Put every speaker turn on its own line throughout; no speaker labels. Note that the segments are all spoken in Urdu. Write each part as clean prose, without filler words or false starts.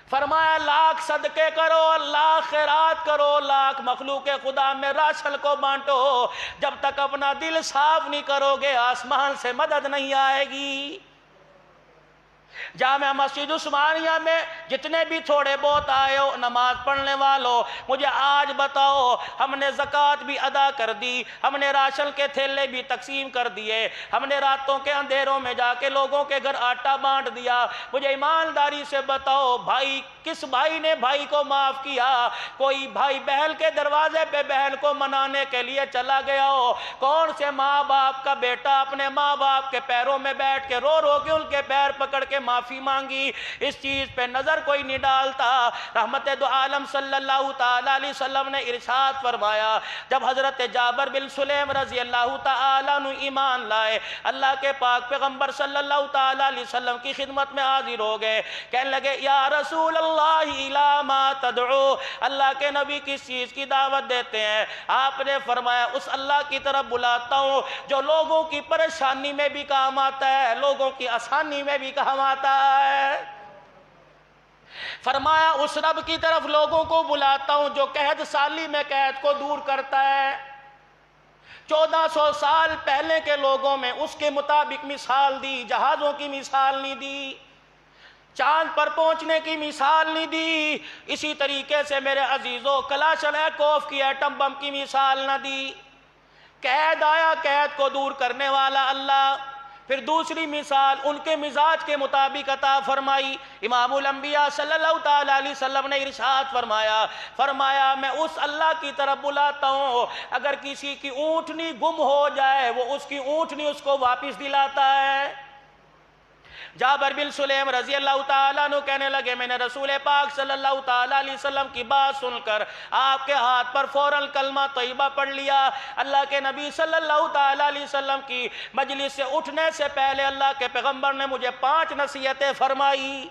فرمایا لاکھ صدقے کرو، لاکھ خیرات کرو، لاکھ مخلوق خدا میں راشن کو بانٹو، جب تک اپنا دل صاف نہیں کرو گے آسمان سے مدد نہیں آئے گی۔ جامع مسجد عثمانیہ میں جتنے بھی تھوڑے بہت آئے ہو نماز پڑھنے والوں، مجھے آج بتاؤ، ہم نے زکوٰۃ بھی ادا کر دی، ہم نے راشن کے تھیلے بھی تقسیم کر دیے، ہم نے راتوں کے اندھیروں میں جا کے لوگوں کے گھر آٹا بانٹ دیا، مجھے ایمانداری سے بتاؤ بھائی کس بھائی نے بھائی کو معاف کیا؟ کوئی بھائی بہن کے دروازے پہ بہن کو منانے کے لیے چلا گیا ہو؟ کون سے ماں باپ کا بیٹا اپنے ماں باپ کے پیروں میں بیٹھ کے رو رو کے ان کے پیر پکڑ کے معافی مانگی؟ اس چیز پہ نظر کوئی نہیں ڈالتا۔ رحمت دو عالم صلی اللہ تعالیٰ علیہ وسلم نے ارشاد فرمایا، جب حضرت جابر بن سلیم رضی اللہ تعالیٰ عنہ ایمان لائے، اللہ کے پاک پیغمبر صلی اللہ تعالیٰ علیہ وسلم کی خدمت میں حاضر ہو گئے، کہنے لگے یا رسول اللہ الی ما تدعو، اللہ کے نبی کس چیز کی دعوت دیتے ہیں؟ آپ نے فرمایا اس اللہ کی طرف بلاتا ہوں جو لوگوں کی پریشانی میں بھی کام آتا ہے، لوگوں کی آسانی میں بھی کام آتا ہے۔ فرمایا اس رب کی طرف لوگوں کو بلاتا ہوں جو قحط سالی میں قحط کو دور کرتا ہے۔ 1400 سال پہلے کے لوگوں میں اس کے مطابق مثال دی، جہازوں کی مثال نہیں دی، چاند پر پہنچنے کی مثال نہیں دی، اسی طریقے سے میرے عزیزوں کلاشنکوف کی ایٹم بم کی مثال نہ دی۔ قید آیا، قید کو دور کرنے والا اللہ۔ پھر دوسری مثال ان کے مزاج کے مطابق عطا فرمائی۔ امام الانبیاء صلی اللہ تعالیٰ علیہ وسلم نے ارشاد فرمایا میں اس اللہ کی طرف بلاتا ہوں اگر کسی کی اونٹنی گم ہو جائے وہ اس کی اونٹنی اس کو واپس دلاتا ہے۔ جابر بن سلیم رضی اللہ تعالیٰ عنہ کہنے لگے میں نے رسول پاک صلی اللہ تعالیٰ علیہ وسلم کی بات سن کر آپ کے ہاتھ پر فوراً کلمہ طیبہ پڑھ لیا۔ اللہ کے نبی صلی اللہ تعالیٰ علیہ وسلم کی مجلس سے اٹھنے سے پہلے اللہ کے پیغمبر نے مجھے 5 نصیحتیں فرمائی۔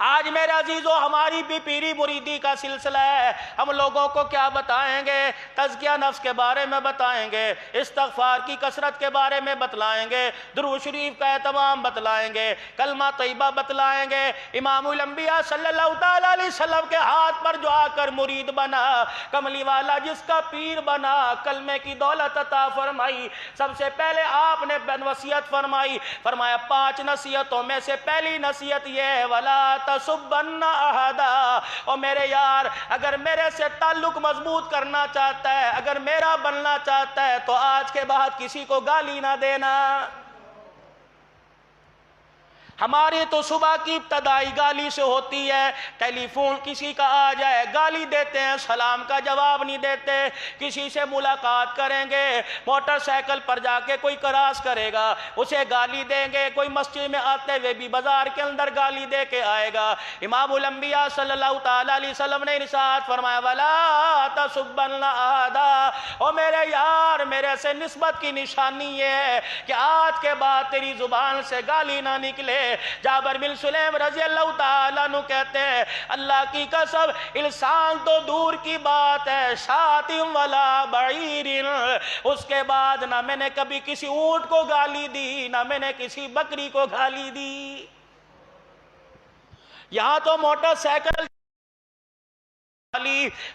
آج میرے عزیزوں ہماری بھی پیری مریدی کا سلسلہ ہے، ہم لوگوں کو کیا بتائیں گے؟ تزکیہ نفس کے بارے میں بتائیں گے، استغفار کی کثرت کے بارے میں بتلائیں گے، درود شریف کا اہتمام بتلائیں گے، کلمہ طیبہ بتلائیں گے۔ امام الانبیاء صلی اللہ تعالیٰ علیہ وسلم کے ہاتھ پر جو آ کر مرید بنا، کملی والا جس کا پیر بنا، کلمے کی دولت عطا فرمائی، سب سے پہلے آپ نے وصیت فرمایا 5 نصیحتوں میں سے پہلی نصیحت یہ ہے وَلَا تَسُبَّنَّ أَحَدًا، اور میرے یار اگر میرے سے تعلق مضبوط کرنا چاہتا ہے، اگر میرا بننا چاہتا ہے تو آج کے بعد کسی کو گالی نہ دینا۔ ہماری تو صبح کی ابتدائی گالی سے ہوتی ہے، ٹیلی فون کسی کا آ جائے گالی دیتے ہیں، سلام کا جواب نہیں دیتے، کسی سے ملاقات کریں گے موٹر سائیکل پر جا کے کوئی کراس کرے گا اسے گالی دیں گے، کوئی مسجد میں آتے ہوئے بھی بازار کے اندر گالی دے کے آئے گا۔ امام الانبیاء صلی اللہ تعالیٰ علیہ وسلم نے ارشاد فرمایا وَلَا تَسُبَّنَّ أَحَدًا، اور میرے یار میرے سے نسبت کی نشانی یہ ہے کہ آج کے بعد تیری زبان سے گالی نہ نکلے۔ جابر بن سلیم رضی اللہ تعالیٰ عنہ کہتے ہیں اللہ کی قسم انسان تو دور کی بات ہے، شاۃ ولا بعیر، اس کے بعد نہ میں نے کبھی کسی اونٹ کو گالی دی، نہ میں نے کسی بکری کو گالی دی۔ یہاں تو موٹر سائیکل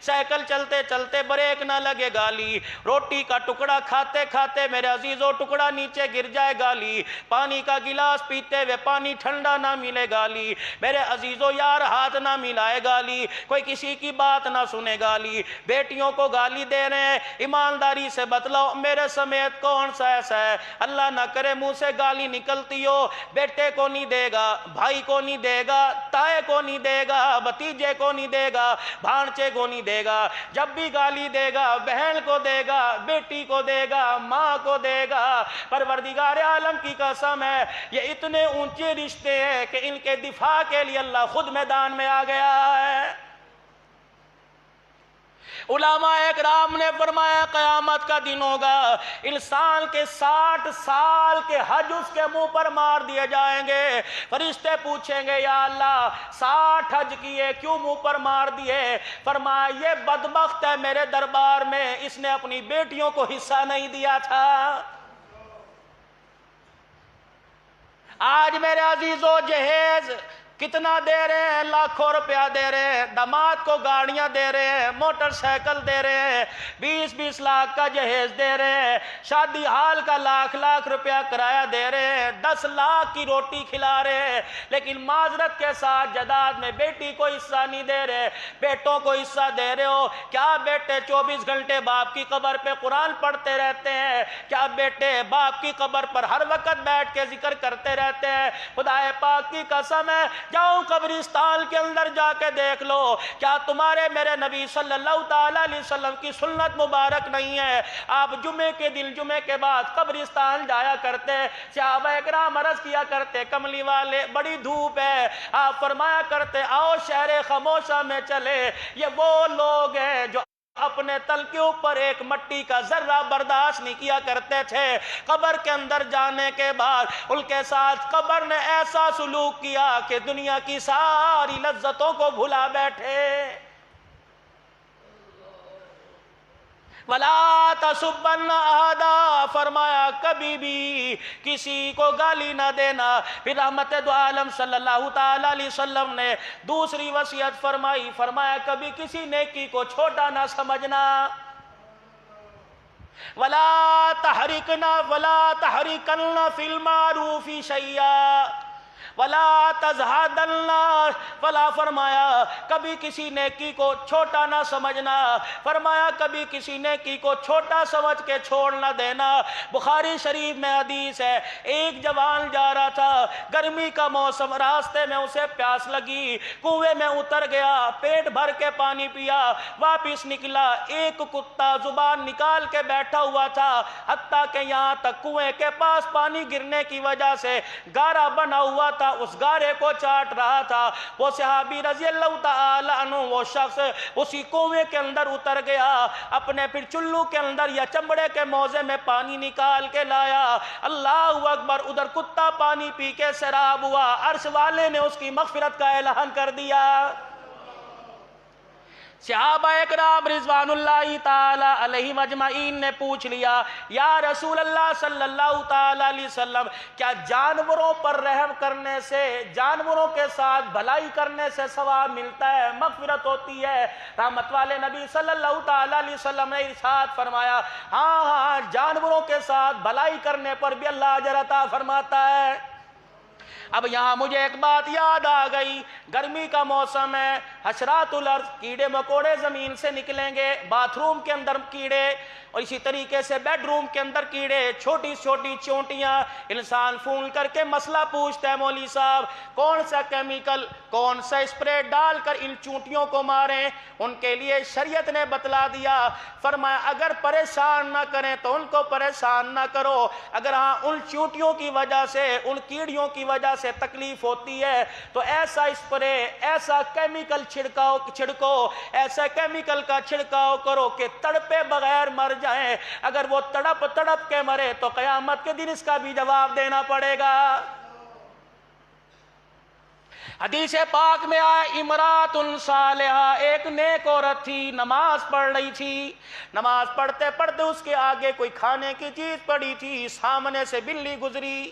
سائیکل چلتے چلتے بریک نہ لگے گالی، روٹی کا ٹکڑا کھاتے کھاتے میرے عزیزوں ٹکڑا نیچے گر جائے گالی، پانی کا گلاس پیتے ہوئے پانی ٹھنڈا نہ ملے گالی، میرے عزیزوں یار ہاتھ نہ ملائے گالی، کوئی کسی کی بات نہ سنے گالی، بیٹیوں کو گالی دے رہے ہیں ایمانداری سے بتلاؤ میرے سمیت کون سا ایسا ہے اللہ نہ کرے منہ سے گالی نکلتی ہو، بیٹے کو نہیں دے گا، بھائی کو نہیں دے گا، تائے کو نہیں دے گا، بھتیجے کو نہیں دے گا، بھانچے کو نہیں دے گا، جب بھی گالی دے گا بہن کو دے گا، بیٹی کو دے گا، ماں کو دے گا۔ پروردگار عالم کی قسم ہے یہ اتنے اونچے رشتے ہیں کہ ان کے دفاع کے لیے اللہ خود میدان میں آ گیا ہے۔ علماء اکرام نے فرمایا قیامت کا دن ہوگا، انسان کے 60 سال کے حج اس کے منہ پر مار دیے جائیں گے، فرشتے پوچھیں گے یا اللہ 60 حج کیے کیوں منہ پر مار دیے؟ فرمایا یہ بدبخت ہے میرے دربار میں اس نے اپنی بیٹیوں کو حصہ نہیں دیا تھا۔ آج میرے عزیزو جہیز کتنا دے رہے ہیں؟ لاکھوں روپیہ دے رہے ہیں، داماد کو گاڑیاں دے رہے ہیں، موٹر سائیکل دے رہے ہیں، 20-20 لاکھ کا جہیز دے رہے ہیں، شادی حال کا لاکھ روپیہ کرایہ دے رہے ہیں، 10 لاکھ کی روٹی کھلا رہے ہیں، لیکن معذرت کے ساتھ جائیداد میں بیٹی کو حصہ نہیں دے رہے، بیٹوں کو حصہ دے رہے ہو کیا؟ بیٹے 24 گھنٹے باپ کی قبر پہ قرآن پڑھتے رہتے ہیں؟ کیا بیٹے باپ کی قبر پر ہر وقت بیٹھ کے ذکر کرتے رہتے ہیں؟ خدا پاک کی قسم ہے، جاؤ قبرستان کے اندر جا کے دیکھ لو، کیا تمہارے میرے نبی صلی اللہ تعالیٰ علیہ وسلم کی سنت مبارک نہیں ہے؟ آپ جمعے کے دن، جمعے کے بعد قبرستان جایا کرتے، صحابہ اکرام عرض کیا کرتے، کملی والے بڑی دھوپ ہے، آپ فرمایا کرتے آؤ شہر خاموشہ میں چلے، یہ وہ لوگ ہیں جو اپنے تل کے اوپر ایک مٹی کا ذرہ برداشت نہیں کیا کرتے تھے، قبر کے اندر جانے کے بعد ان کے ساتھ قبر نے ایسا سلوک کیا کہ دنیا کی ساری لذتوں کو بھلا بیٹھے۔ وَلَا تَسُبَّنَّ أَحَدًا، فرمایا کبھی بھی کسی کو گالی نہ دینا۔ پھر رحمت دو عالم صلی اللہ تعالیٰ علیہ وسلم نے دوسری وصیت فرمائی، فرمایا کبھی کسی نیکی کو چھوٹا نہ سمجھنا۔ وَلَا تَحْرِكَنَّ فِي الْمَعْرُوفِ شَيْئًا وَلَا تَزْهَدَنَّ، فلا فرمایا کبھی کسی نیکی کو چھوٹا نہ سمجھنا، فرمایا کبھی کسی نیکی کو چھوٹا سمجھ کے چھوڑ نہ دینا۔ بخاری شریف میں حدیث ہے، ایک جوان جا رہا تھا، گرمی کا موسم، راستے میں اسے پیاس لگی، کنویں میں اتر گیا، پیٹ بھر کے پانی پیا، واپس نکلا، ایک کتا زبان نکال کے بیٹھا ہوا تھا، حتیٰ کہ یہاں تک کنویں کے پاس پانی گرنے کی وجہ سے گارا بنا ہوا تھا، اس گارے کو چاٹ رہا تھا۔ وہ صحابی رضی اللہ تعالی عنہ، وہ شخص اسی کنویں کے اندر اتر گیا، اپنے پھر چلو کے اندر یا چمڑے کے موزے میں پانی نکال کے لایا، اللہ اکبر، ادھر کتا پانی پی کے سیراب ہوا، عرش والے نے اس کی مغفرت کا اعلان کر دیا۔ صحابہ اکرام رضوان اللہ تعالی علیہم اجمعین نے پوچھ لیا، یا رسول اللہ صلی اللہ تعالی علیہ وسلم، کیا جانوروں پر رحم کرنے سے، جانوروں کے ساتھ بھلائی کرنے سے ثواب ملتا ہے، مغفرت ہوتی ہے؟ رحمت والے نبی صلی اللہ تعالی علیہ وسلم نے ارشاد فرمایا، ہاں ہاں، جانوروں کے ساتھ بھلائی کرنے پر بھی اللہ اجر عطا فرماتا ہے۔ اب یہاں مجھے ایک بات یاد آ گئی، گرمی کا موسم ہے، حشرات الارض، کیڑے مکوڑے زمین سے نکلیں گے، باتھ روم کے اندر کیڑے، اور اسی طریقے سے بیڈ روم کے اندر کیڑے، چھوٹی چھوٹی چونٹیاں، انسان فون کر کے مسئلہ پوچھتا ہے، مولوی صاحب کون سا کیمیکل، کون سا اسپرے ڈال کر ان چونٹیوں کو ماریں؟ ان کے لیے شریعت نے بتلا دیا، فرمایا اگر پریشان نہ کریں تو ان کو پریشان نہ کرو، اگر ہاں ان چونٹیوں کی وجہ سے، ان کیڑیوں کی وجہ سے تکلیف ہوتی ہے تو ایسا اسپرے، ایسا کیمیکل چھڑکو، ایسا کیمیکل کا چھڑکاؤ کرو کہ تڑپے بغیر مر جائیں، اگر وہ تڑپ تڑپ کے مرے تو قیامت کے دن اس کا بھی جواب دینا پڑے گا۔ حدیث پاک میں آیا، امرات صالحہ، ایک نیک عورت تھی، نماز پڑھ رہی تھی، نماز پڑھتے پڑھتے اس کے آگے کوئی کھانے کی چیز پڑی تھی، سامنے سے بلی گزری،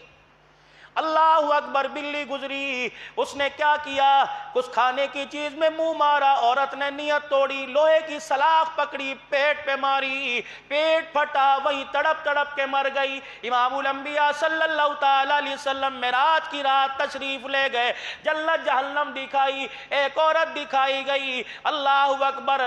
اللہ اکبر، بلی گزری، اس نے کیا کیا؟ کچھ کھانے کی چیز میں منہ مارا، عورت نے نیت توڑی، لوہے کی سلاخ پکڑی، پیٹ پہ ماری، پیٹ پھٹا، وہیں تڑپ تڑپ کے مر گئی۔ امام الانبیاء صلی اللہ تعالی علیہ وسلم معراج کی رات تشریف لے گئے، جنت جہنم دکھائی، ایک عورت دکھائی گئی، اللہ اکبر،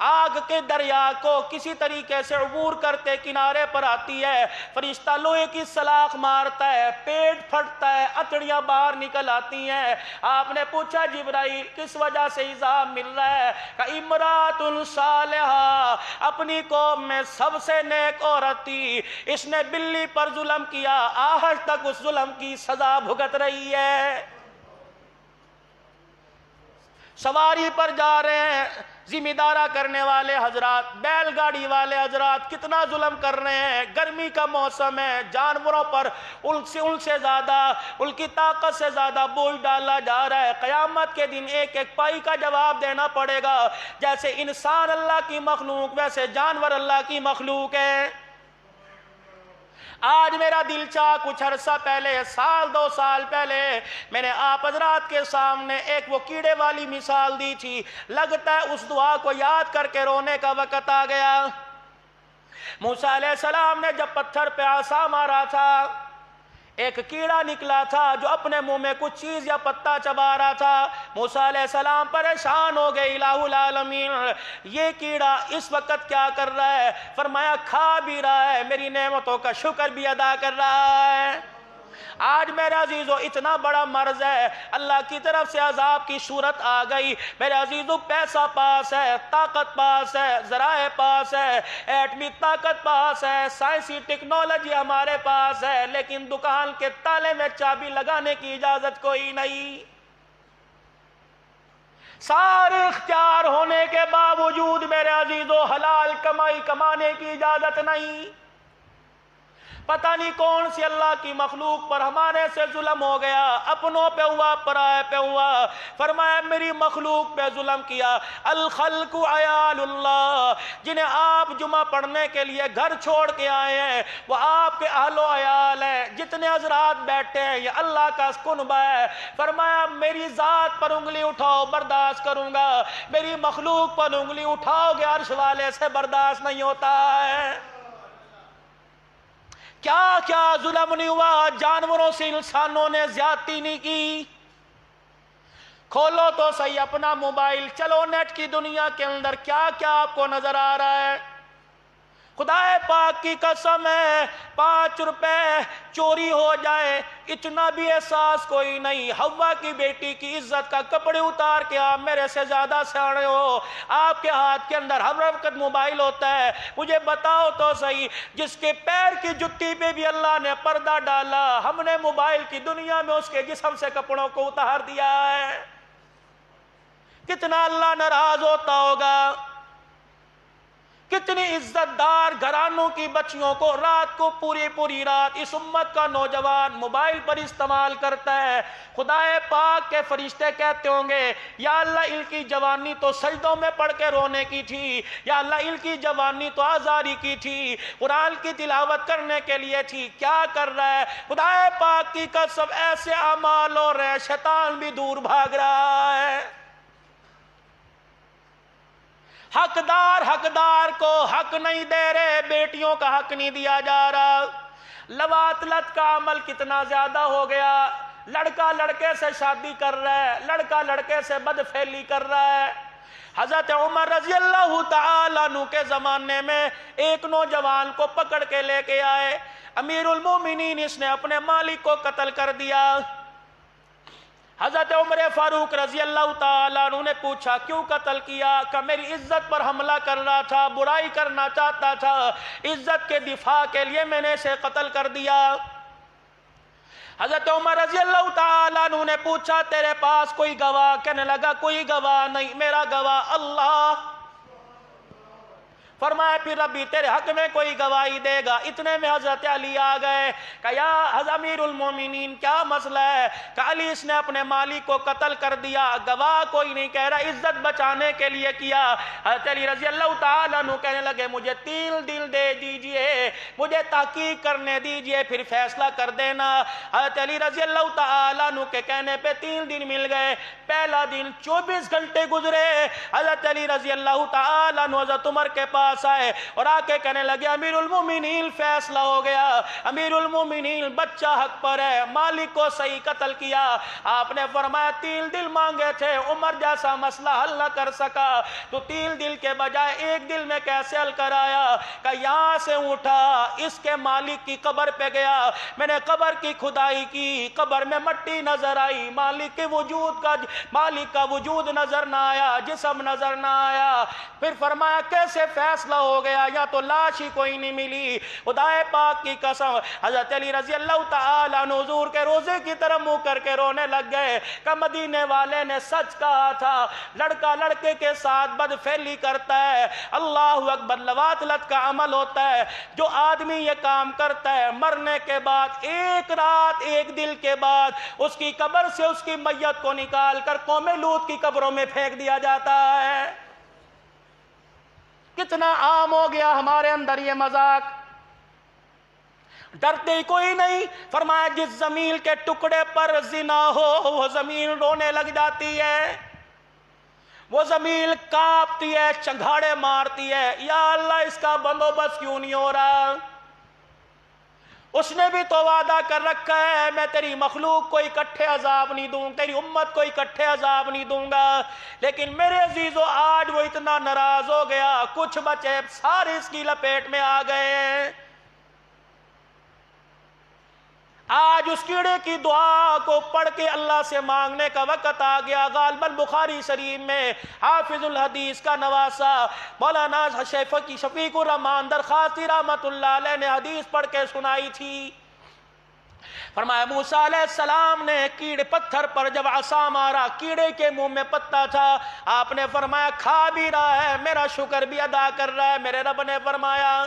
آگ کے دریا کو کسی طریقے سے عبور کرتے کنارے پر آتی ہے، فرشتہ لوہے کی سلاخ مارتا ہے، پیٹ پھٹتا ہے، اتڑیاں باہر نکل آتی ہیں۔ آپ نے پوچھا جبرائیل کس وجہ سے عذاب مل رہا ہے؟ کہ امرات صالحہ، اپنی قوم میں سب سے نیک عورت تھی، اس نے بلی پر ظلم کیا، آج تک اس ظلم کی سزا بھگت رہی ہے۔ سواری پر جا رہے ہیں، ذمہ دارہ کرنے والے حضرات، بیل گاڑی والے حضرات کتنا ظلم کر رہے ہیں، گرمی کا موسم ہے، جانوروں پر ان سے زیادہ، ان کی طاقت سے زیادہ بوجھ ڈالا جا رہا ہے، قیامت کے دن ایک ایک پائی کا جواب دینا پڑے گا۔ جیسے انسان اللہ کی مخلوق، ویسے جانور اللہ کی مخلوق ہے۔ آج میرا دل چاہ کچھ عرصہ پہلے، سال 2 سال پہلے میں نے آپ حضرات کے سامنے ایک وہ کیڑے والی مثال دی تھی، لگتا ہے اس دعا کو یاد کر کے رونے کا وقت آ گیا۔ موسیٰ علیہ السلام نے جب پتھر پہ عصا مارا تھا، ایک کیڑا نکلا تھا جو اپنے منہ میں کچھ چیز یا پتا چبا رہا تھا۔ موسیٰ علیہ السلام پریشان ہو گئے، الہ العالمین یہ کیڑا اس وقت کیا کر رہا ہے؟ فرمایا کھا بھی رہا ہے، میری نعمتوں کا شکر بھی ادا کر رہا ہے۔ آج میرے عزیزو اتنا بڑا مرض ہے، اللہ کی طرف سے عذاب کی صورت آ گئی۔ میرے عزیزو پیسہ پاس ہے، طاقت پاس ہے، ذرائع پاس ہے، ایٹمی طاقت پاس ہے، سائنسی ٹیکنالوجی ہمارے پاس ہے، لیکن دکان کے تالے میں چابی لگانے کی اجازت کوئی نہیں۔ سارے اختیار ہونے کے باوجود میرے عزیزو حلال کمائی کمانے کی اجازت نہیں۔ پتہ نہیں کون سی اللہ کی مخلوق پر ہمارے سے ظلم ہو گیا، اپنوں پہ ہوا، پرائے پہ ہوا۔ فرمایا میری مخلوق پہ ظلم کیا۔ الخلق عیال اللہ، جنہیں آپ جمعہ پڑھنے کے لیے گھر چھوڑ کے آئے ہیں وہ آپ کے اہل و عیال ہیں، جتنے حضرات بیٹھے ہیں یہ اللہ کا کنبہ ہے۔ فرمایا میری ذات پر انگلی اٹھاؤ برداشت کروں گا، میری مخلوق پر انگلی اٹھاؤ گے عرش والے سے برداشت نہیں ہوتا ہے۔ کیا کیا ظلم نہیں ہوا، جانوروں سے انسانوں نے زیادتی نہیں کی۔ کھولو تو صحیح اپنا موبائل، چلو نیٹ کی دنیا کے اندر کیا کیا آپ کو نظر آ رہا ہے۔ خدا پاک کی قسم ہے 5 روپے چوری ہو جائے اتنا بھی احساس کوئی نہیں۔ حوا کی بیٹی کی عزت کا کپڑے اتار کے آپ میرے سے زیادہ سیانے ہو، آپ کے ہاتھ کے اندر ہر وقت موبائل ہوتا ہے۔ مجھے بتاؤ تو صحیح، جس کے پیر کی جتی پہ بھی اللہ نے پردہ ڈالا، ہم نے موبائل کی دنیا میں اس کے جسم سے کپڑوں کو اتار دیا ہے۔ کتنا اللہ ناراض ہوتا ہوگا۔ کتنی عزت دار گھرانوں کی بچیوں کو رات کو پوری رات اس امت کا نوجوان موبائل پر استعمال کرتا ہے۔ خدا پاک کے فرشتے کہتے ہوں گے یا اللہ ان کی جوانی تو سجدوں میں پڑھ کے رونے کی تھی، یا اللہ ان کی جوانی تو آزاری کی تھی، قرآن کی تلاوت کرنے کے لیے تھی، کیا کر رہا ہے؟ خدا پاک کی قسم ایسے اعمال ہو رہے ہیں شیطان بھی دور بھاگ رہا ہے۔ حقدار کو حق نہیں دے رہے، بیٹیوں کا حق نہیں دیا جا رہا۔ لواطلت کا عمل کتنا زیادہ ہو گیا، لڑکا لڑکے سے شادی کر رہا ہے، لڑکا لڑکے سے بدفعلی کر رہا ہے۔ حضرت عمر رضی اللہ تعالیٰ عنہ کے زمانے میں ایک نوجوان کو پکڑ کے لے کے آئے، امیر المومنین اس نے اپنے مالک کو قتل کر دیا۔ حضرت عمر فاروق رضی اللہ تعالیٰ عنہ نے پوچھا کیوں قتل کیا؟ کہ میری عزت پر حملہ کر رہا تھا، برائی کرنا چاہتا تھا، عزت کے دفاع کے لیے میں نے اسے قتل کر دیا۔ حضرت عمر رضی اللہ تعالیٰ عنہ نے پوچھا تیرے پاس کوئی گواہ؟ کہنے لگا کوئی گواہ نہیں، میرا گواہ اللہ۔ فرمایا پھر ربی تیرے حق میں کوئی گواہی دے گا؟ اتنے میں حضرت علی آ گئے کہ یا امیر المومنین کیا مسئلہ ہے؟ کہ علی اس نے اپنے مالک کو قتل کر دیا، گواہ کوئی نہیں، کہہ رہا عزت بچانے کے لیے کیا۔ حضرت علی رضی اللہ تعالیٰ عنہ کہنے لگے مجھے 3 دن دے دیجئے، مجھے تحقیق کرنے دیجئے پھر فیصلہ کر دینا۔ حضرت علی رضی اللہ تعالیٰ عنہ کے کہنے پہ 3 دن مل گئے۔ پہلا دن 24 گھنٹے گزرے، حضرت علی رضی اللہ تعالیٰ عنہ حضرت عمر کے پاس آئے اور آ کے کہنے لگے امیر المومنین فیصلہ ہو گیا، امیر المومنین بچہ حق پر ہے، مالک کو صحیح قتل کیا۔ آپ نے فرمایا 3 دن مانگے تھے، عمر جیسا مسئلہ حل نہ کر سکا تو 3 دن کے بجائے 1 دن میں کیسے حل کر آیا؟ کہ یہاں سے اٹھا اس کے مالک کی قبر پہ گیا، میں نے قبر کی کھدائی کی، قبر میں مٹی نظر آئی، مالک کا وجود نظر نہ آیا، جسم نظر نہ آیا۔ پھر فرمایا کیسے فیصلہ ہو گیا؟ یا تو لاش ہی کوئی نہیں ملی۔ خدا پاک کی قسم حضرت علی رضی اللہ تعالیٰ عنہ حضور کے روزے کی طرف منہ کر کے رونے لگ گئے کہ مدینے والے نے سچ کہا تھا، لڑکا لڑکے کے ساتھ بدفعلی کرتا ہے، اللہ اکبر، لواطلت کا عمل ہوتا ہے۔ جو آدمی یہ کام کرتا ہے مرنے کے بعد 1 رات 1 دن کے بعد اس کی قبر سے اس کی میت کو نکال کر قوم لوط کی قبروں میں پھینک دیا جاتا ہے۔ کتنا عام ہو گیا ہمارے اندر یہ مذاق۔ ڈرتے کوئی نہیں. فرمایا جس زمین کے ٹکڑے پر زنا ہو وہ زمین رونے لگ جاتی ہے، وہ زمین کانپتی ہے، چنگھاڑے مارتی ہے، یا اللہ اس کا بندوبست کیوں نہیں ہو رہا؟ اس نے بھی تو وعدہ کر رکھا ہے میں تیری مخلوق کو اکٹھے عذاب نہیں دوں، تیری امت کو اکٹھے عذاب نہیں دوں گا. لیکن میرے عزیزو آج وہ اتنا ناراض ہو گیا، کچھ بچے سارے اس کی لپیٹ میں آ گئے ہیں. آج اس کیڑے کی دعا کو پڑھ کے اللہ سے مانگنے کا وقت آ گیا. غالباً بخاری شریف میں حافظ الحدیث کا نواسہ مولانا شفیق الرحمان درخواستی رحمت اللہ علیہ نے حدیث پڑھ کے سنائی تھی. فرمایا موسیٰ علیہ السلام نے کیڑے پتھر پر جب عصا مارا، کیڑے کے منہ میں پتا تھا، آپ نے فرمایا کھا بھی رہا ہے، میرا شکر بھی ادا کر رہا ہے. میرے رب نے فرمایا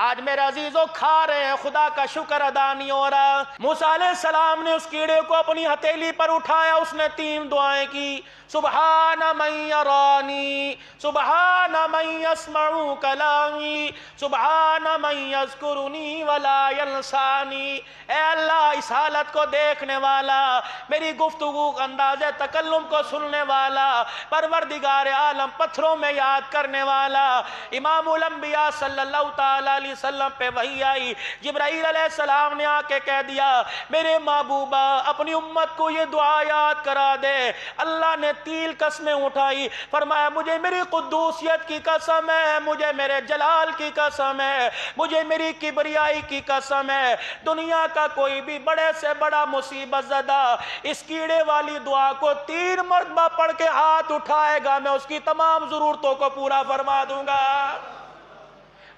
آج میرے عزیزوں کھا رہے ہیں، خدا کا شکر ادا نہیں ہو رہا. موسیٰ علیہ السلام نے اس کیڑے کو اپنی ہتھیلی پر اٹھایا، اس نے 3 دعائیں کی. سبحان من یرانی، سبحان من یسمع کلامی، سبحان من یذکرنی ولا ینسانی. اے اللہ اس حالت کو دیکھنے والا، میری گفتگو انداز تکلم کو سننے والا، پروردگار عالم پتھروں میں یاد کرنے والا. امام الانبیاء صلی اللہ تعالی علیہ وسلم پہ وحی آئی، جبرائیل علیہ السلام نے آ کے کہہ دیا میرے محبوبہ اپنی امت کو یہ دعا یاد کرا دے. اللہ نے 3 قسمیں اٹھائی، فرمایا مجھے میری قدوسیت کی قسم ہے، مجھے میرے جلال کی قسم ہے، مجھے میری کبریائی کی قسم ہے، دنیا کا کوئی بھی بڑے سے بڑا مصیبت زدہ اس کیڑے والی دعا کو 3 مرتبہ پڑھ کے ہاتھ اٹھائے گا، میں اس کی تمام ضرورتوں کو پورا فرما دوں گا.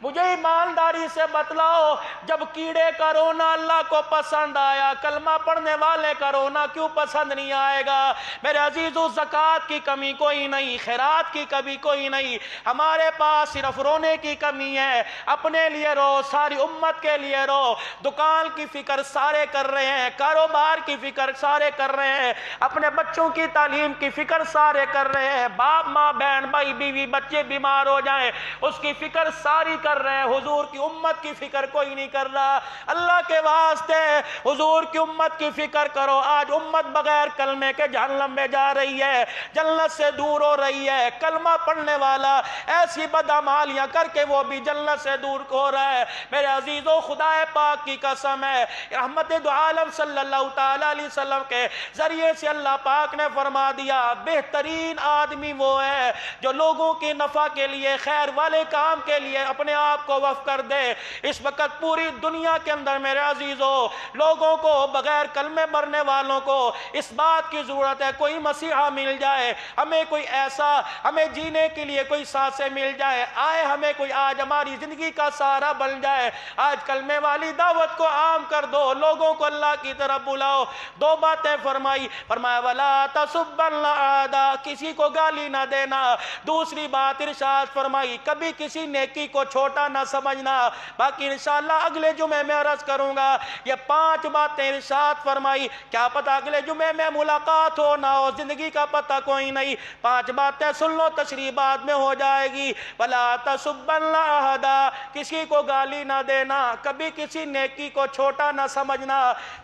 مجھے ایمانداری سے بتلاؤ جب کیڑے کا رونا اللہ کو پسند آیا، کلمہ پڑھنے والے کا رونا کیوں پسند نہیں آئے گا؟ میرے عزیزو زکوٰۃ کی کمی کوئی نہیں، خیرات کی کمی کوئی نہیں، ہمارے پاس صرف رونے کی کمی ہے. اپنے لیے رو، ساری امت کے لیے رو. دکان کی فکر سارے کر رہے ہیں، کاروبار کی فکر سارے کر رہے ہیں، اپنے بچوں کی تعلیم کی فکر سارے کر رہے ہیں، باپ ماں بہن بھائی بیوی بچے بیمار ہو جائیں اس کی فکر ساری کر رہے ہیں. حضور کی امت کی فکر کوئی نہیں کر رہا. اللہ کے واسطے حضور کی امت کی فکر کرو. آج امت بغیر کلمے کے جہنم میں جا رہی ہے، جنت سے دور ہو رہی ہے. کلمہ پڑھنے والا ایسی بدعمالیاں کر کے وہ بھی جنت سے دور ہو رہا ہے. میرے عزیزو خدا پاک کی قسم ہے، رحمت دو عالم صلی اللہ تعالی علیہ وسلم کے ذریعے سے اللہ پاک نے فرما دیا بہترین آدمی وہ ہے جو لوگوں کی نفع کے لیے، خیر والے کام کے لیے اپنے آپ کو وقف کر دے. اس وقت پوری دنیا کے اندر میرے عزیزو لوگوں کو بغیر کلمے مرنے والوں کو اس بات کی ضرورت ہے کوئی مسیحا مل جائے، ہمیں کوئی ایسا، ہمیں جینے کے لیے کوئی سانسیں مل جائے، آئے ہمیں کوئی آج ہماری زندگی کا سہارا بن جائے. آج کلمے والی دعوت کو عام کر دو، لوگوں کو اللہ کی طرف بلاؤ. 2 باتیں فرمائی، فرمایا وَلَا تَسُبَّنَّ أَحَدًا، کسی کو گالی نہ دینا. دوسری بات ارشاد فرمائی کبھی کسی نیکی کو چھوٹا نہ سمجھنا. باقی انشاءاللہ اگلے جمعے میں عرض کروں گا. یہ 5 باتیں ارشاد فرمائی، کیا پتہ اگلے جمعے میں ملاقات ہو نہ ہو، زندگی کا پتہ کوئی نہیں. 5 باتیں سن لو، تشریح بعد میں ہو جائے گی. وَلَا تَسُبَّنَّ أَحَدًا، کسی کو گالی نہ دینا، کبھی کسی نیکی کو چھوٹا نہ سمجھنا.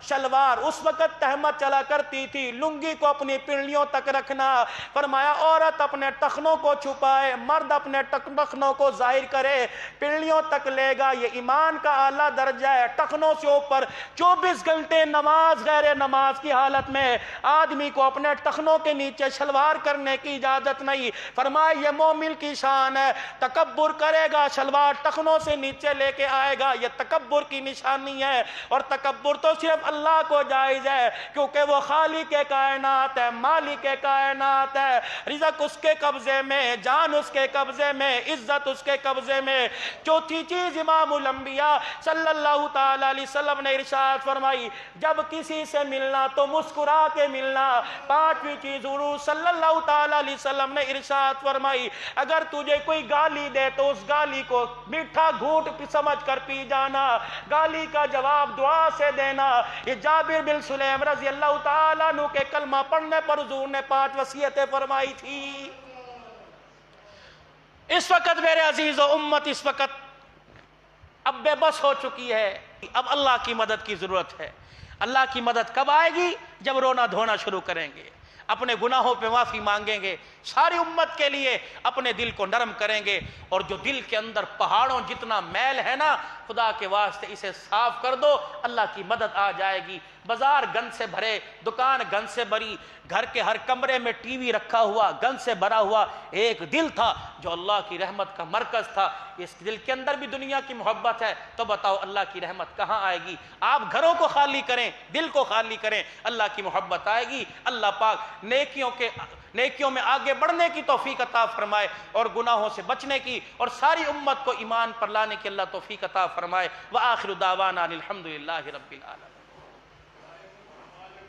شلوار اس وقت تہمت چلا کرتی تھی، لنگی کو اپنی پنڈلیوں تک رکھنا. فرمایا عورت اپنے ٹخنوں کو چھپائے، مرد اپنے ٹخنوں کو ظاہر کرے، پنڈلیوں تک لے گا. یہ ایمان کا اعلیٰ درجہ ہے. ٹخنوں سے اوپر 24 گھنٹے نماز غیر نماز کی حالت میں آدمی کو اپنے ٹخنوں کے نیچے شلوار کرنے کی اجازت نہیں. فرمایا یہ مومن کی شان ہے، تکبر کرے گا شلوار ٹخنوں سے نیچے لے کے آئے گا، یہ تکبر کی نشانی ہے. اور تکبر تو صرف اللہ کو جائز ہے کیونکہ وہ خالق کائنات ہے، مالک کائنات ہے. رزق اس کے قبضے میں، جان اس کے قبضے میں، عزت اس کے قبضے میں. چوتھی چیز امام الانبیاء صلی اللہ تعالی علیہ وسلم نے ارشاد فرمائی جب کسی سے ملنا تو مسکرا کے ملنا. 5ویں چیز حضور صلی اللہ تعالی علیہ وسلم نے ارشاد فرمائی اگر تجھے کوئی گالی دے تو اس گالی کو میٹھا گھونٹ سمجھ کر پی جانا، گالی کا جواب دعا سے دینا. یہ جابر بن سلیم رضی اللہ تعالیٰ عنہ کے کلمہ پڑھنے پر حضور نے 5 وصیتیں فرمائی تھی. اس وقت میرے عزیز و امت اس وقت اب بے بس ہو چکی ہے. اب اللہ کی مدد کی ضرورت ہے۔ اللہ کی مدد کب آئے گی؟ جب رونا دھونا شروع کریں گے، اپنے گناہوں پہ معافی مانگیں گے، ساری امت کے لیے اپنے دل کو نرم کریں گے، اور جو دل کے اندر پہاڑوں جتنا میل ہے نا، خدا کے واسطے اسے صاف کر دو، اللہ کی مدد آ جائے گی۔ بازار گند سے بھرے، دکان گند سے بھری، گھر کے ہر کمرے میں ٹی وی رکھا ہوا، گند سے بھرا ہوا ایک دل تھا جو اللہ کی رحمت کا مرکز تھا۔ اس دل کے اندر بھی دنیا کی محبت ہے، تو بتاؤ اللہ کی رحمت کہاں آئے گی؟ آپ گھروں کو خالی کریں، دل کو خالی کریں، اللہ کی محبت آئے گی۔ اللہ پاک نیکیوں میں آگے بڑھنے کی توفیق عطا فرمائے، اور گناہوں سے بچنے کی، اور ساری امت کو ایمان پر لانے کی اللہ توفیق عطا فرمائے۔ وآخر دعوانا الحمدللہ رب العالمین۔